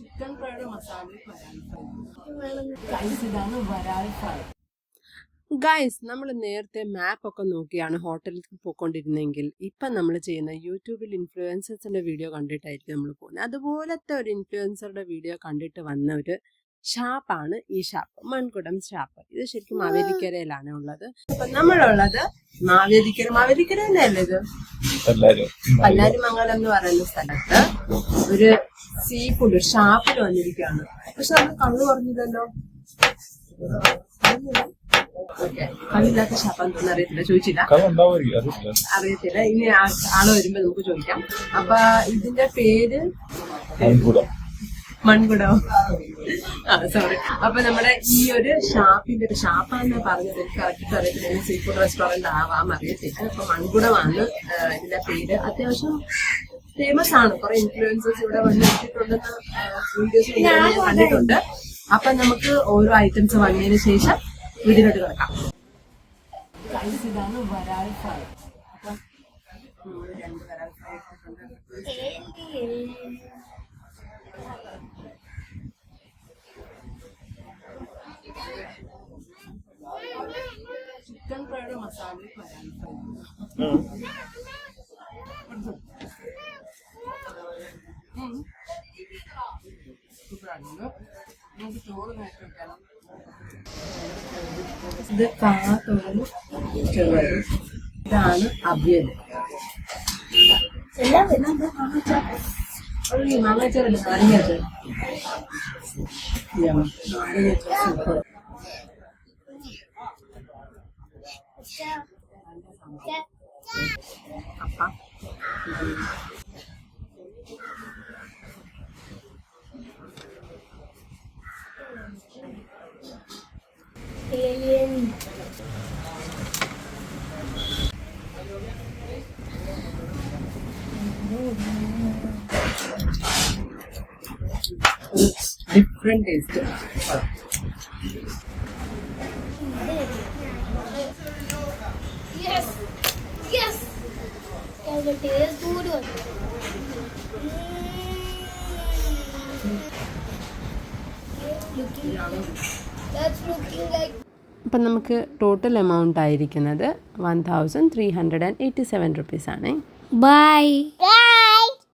Chicken fried masala guys ഇതാണ് വരാൽ fry. Guys നമ്മൾ നേരത്തെ മാപ്പ് ഒക്കെ നോക്കിയാണ് ഹോട്ടലിൽ പോയിക്കൊണ്ടിരുന്നെങ്കിൽ ഇപ്പം നമ്മൾ ചെയ്യുന്ന യൂട്യൂബിൽ ഇൻഫ്ലുവൻസേഴ്സിന്റെ വീഡിയോ കണ്ടിട്ടായിരിക്കും നമ്മൾ പോകുന്നത്. അതുപോലത്തെ ഒരു ഇൻഫ്ലുവൻസറുടെ വീഡിയോ കണ്ടിട്ട് വന്ന ഒരു ഷാപ്പാണ് ഈ ഷാപ്പ്, മൺകുടം ഷാപ്പ്. ഇത് ശരിക്കും മാവേലിക്കരയിലാണ് ഉള്ളത്. അപ്പൊ നമ്മളുള്ളത് മാവേലിക്കര തന്നെയല്ലേ ഇത്, പല്ലാരിമംഗലം എന്ന് പറയുന്ന സ്ഥലത്ത് ഒരു സീ ഫുഡ് ഷാപ്പിൽ വന്നിരിക്കുകയാണ്. പക്ഷെ നമ്മൾ കണ്ണു പറഞ്ഞില്ലല്ലോ. കണ്ണില്ലാത്ത ഷാപ്പാന്ന് തോന്നുന്നു, അറിയത്തില്ല, ചോദിച്ചില്ല, അറിയത്തില്ല. ഇനി ആള് വരുമ്പോ നമുക്ക് ചോദിക്കാം. അപ്പൊ ഇതിന്റെ പേര് മൺകുടം. സോറി. അപ്പൊ നമ്മുടെ ഈ ഒരു ഷാപ്പാന്ന് പറഞ്ഞത് എനിക്ക് കറക്റ്റ് അറിയത്തില്ല. സീ ഫുഡ് റെസ്റ്റോറന്റ് ആവാം, അറിയത്തില്ല. അപ്പൊ മൺകുടമാണ് ഇതിന്റെ പേര്. അത്യാവശ്യം ഫേമസ് ആണ്. കുറെ ഇൻഫ്ലുവൻസേഴ്സ് ഇവിടെ വന്നിട്ടുണ്ടെന്ന് വീഡിയോസ് ഞാൻ കണ്ടിട്ടുണ്ട്. അപ്പൊ നമുക്ക് ഓരോ ഐറ്റംസ് വന്നതിന് ശേഷം വീടിനോട്ട് കിടക്കാം. ഇതാണ് വരാൽ ഫ്രൈ. അപ്പം 2 വരാൽ ഫ്രൈ ചിക്കൻ ഫ്രൈഡ് മസാല വരാൽ ഫ്രൈ. നമുക്ക് ചോറ് നേരത്തെ വെക്കണം. ഇത് കാത്തോടും ചെറുപയറും. ഇതാണ് അവിയല്. മാങ്ങാച്ചാറല്ല, നാരങ്ങാച്ചാർ. നാരങ്ങാച്ചാർ സൂപ്പർ. അപ്പ different taste. Yes. Can the taste good? That's looking like. അപ്പം നമുക്ക് ടോട്ടൽ എമൗണ്ട് ആയിരിക്കുന്നത് 1387 റുപ്പീസ് ആണ്. Bye.